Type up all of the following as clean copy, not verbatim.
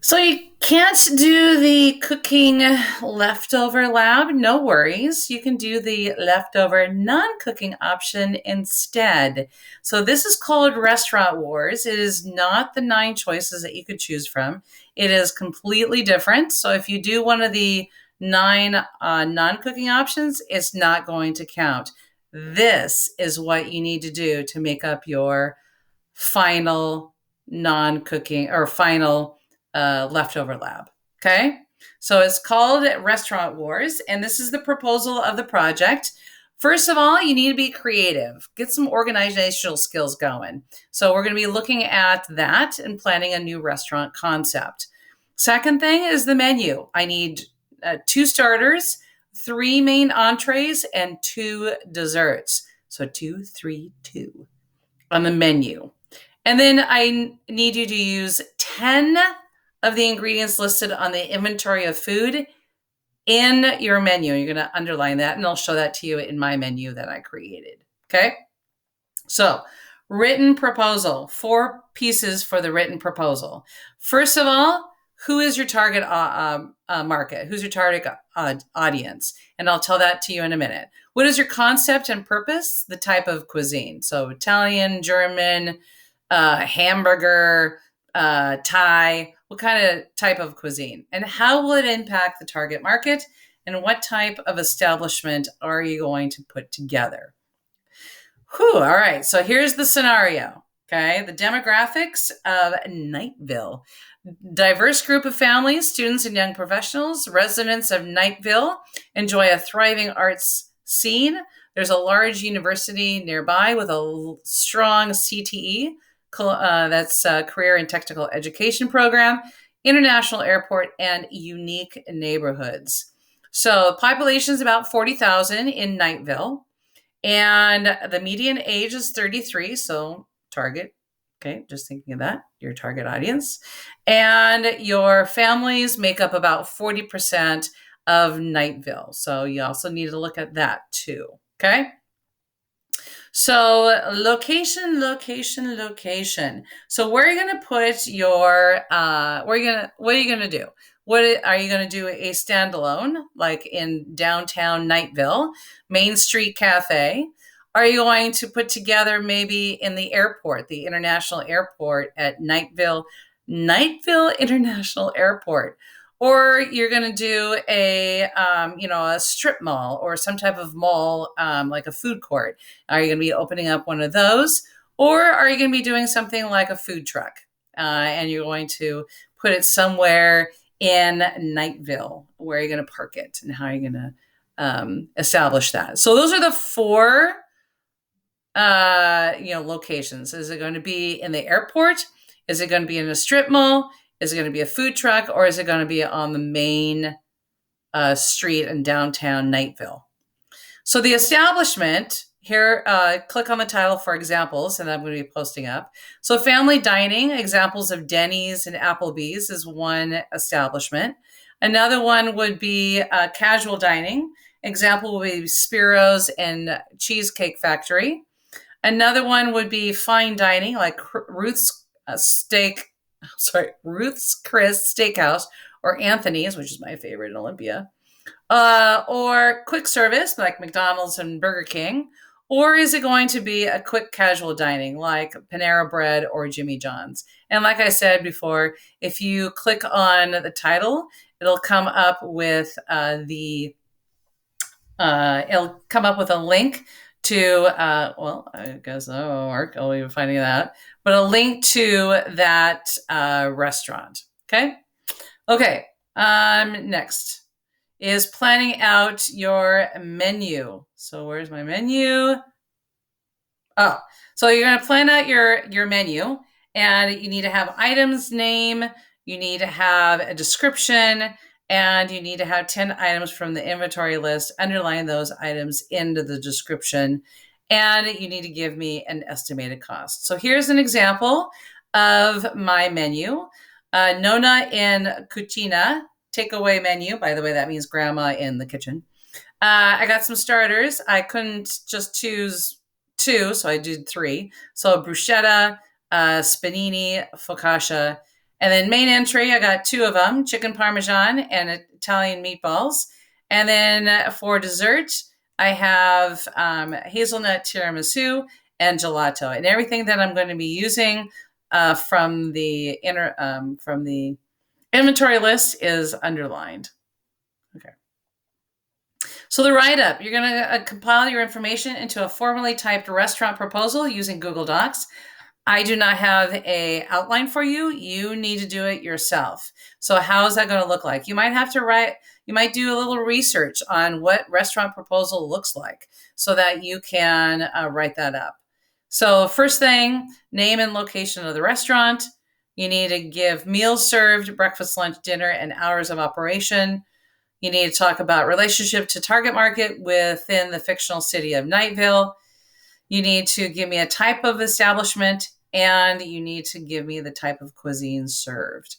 So you can't do the cooking leftover lab, no worries. You can do the leftover non-cooking option instead. So this is called Restaurant Wars. It is not the 9 choices that you could choose from. It is completely different. So if you do one of the 9 non-cooking options, it's not going to count. This is what you need to do to make up your final non-cooking or final leftover lab. Okay. So it's called Restaurant Wars, and this is the proposal of the project. First of all, you need to be creative, get some organizational skills going. So we're going to be looking at that and planning a new restaurant concept. Second thing is the menu. I need 2 starters, 3 main entrees, and 2 desserts. So 2, 3, 2 on the menu. And then I need you to use 10 of the ingredients listed on the inventory of food in your menu. You're going to underline that, and I'll show that to you in my menu that I created. Okay. So, written proposal, 4 pieces for the written proposal. First of all, who is your target market? Who's your target audience? And I'll tell that to you in a minute. What is your concept and purpose? The type of cuisine. So, Italian, German, hamburger, Thai, what kind of type of cuisine? And how will it impact the target market? And what type of establishment are you going to put together? Whew, all right, so here's the scenario. Okay, the demographics of Knightville. Diverse group of families, students and young professionals, residents of Knightville enjoy a thriving arts scene. There's a large university nearby with a strong CTE, that's a Career and Technical Education Program, international airport, and unique neighborhoods. So population is about 40,000 in Knightville, and the median age is 33, so target. Okay, just thinking of that, your target audience. And your families make up about 40% of Knightville. So you also need to look at that too. Okay. So location. So where are you going to put your, what are you going to do? What are you going to do? A standalone, like in downtown Knightville, Main Street Cafe? Are you going to put together maybe in the airport, the international airport at Knightville International Airport? Or you're going to do a strip mall or some type of mall, like a food court. Are you going to be opening up one of those? Or are you going to be doing something like a food truck? And you're going to put it somewhere in Knightville. Where are you going to park it? And how are you going to establish that? So those are the 4 locations. Is it going to be in the airport? Is it going to be in a strip mall? Is it going to be a food truck, or is it going to be on the main street in downtown Knightville? So the establishment here, click on the title for examples, and I'm going to be posting up. So family dining, examples of Denny's and Applebee's is one establishment. Another one would be casual dining. Example would be Spiro's and Cheesecake Factory. Another one would be fine dining, like Ruth's Chris Steakhouse, or Anthony's, which is my favorite in Olympia, or quick service like McDonald's and Burger King, or is it going to be a quick casual dining like Panera Bread or Jimmy John's? And like I said before, if you click on the title, it'll come up with a link to, I guess that won't work. I'll be finding that, but a link to that restaurant. Okay. Next is planning out your menu. So where's my menu? Oh, so you're going to plan out your menu, and you need to have items name, you need to have a description, and you need to have 10 items from the inventory list. Underline those items into the description, and you need to give me an estimated cost. So here's an example of my menu. Nonna in Cucina, takeaway menu. By the way, that means grandma in the kitchen. I got some starters. I couldn't just choose 2, so I did 3. So bruschetta, spanini, focaccia, And then main entry, I got 2 of them, chicken parmesan and Italian meatballs. And then for dessert, I have hazelnut tiramisu and gelato. And everything that I'm going to be using from the inventory list is underlined. Okay. So the write-up, you're going to compile your information into a formally typed restaurant proposal using Google Docs. I do not have a outline for you. You need to do it yourself. So how is that going to look like? You might have to you might do a little research on what restaurant proposal looks like so that you can write that up. So first thing, name and location of the restaurant. You need to give meals served, breakfast, lunch, dinner, and hours of operation. You need to talk about relationship to target market within the fictional city of Nightville. You need to give me a type of establishment, and you need to give me the type of cuisine served.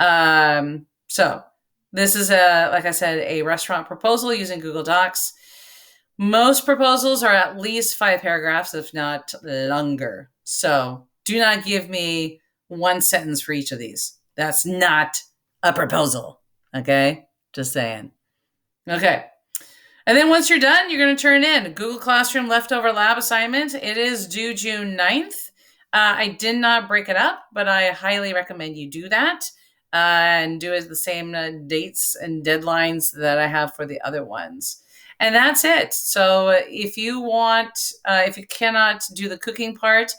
So this is like I said, a restaurant proposal using Google Docs. Most proposals are at least 5 paragraphs, if not longer. So do not give me one sentence for each of these. That's not a proposal. Okay? Just saying. Okay. And then once you're done, you're going to turn in Google Classroom leftover lab assignment. It is due June 9th. I did not break it up, but I highly recommend you do that and do it the same dates and deadlines that I have for the other ones. And that's it. So if you cannot do the cooking part,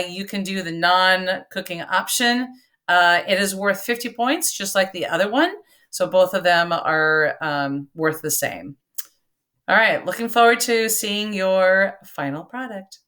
you can do the non-cooking option. It is worth 50 points, just like the other one. So both of them are worth the same. All right, looking forward to seeing your final product.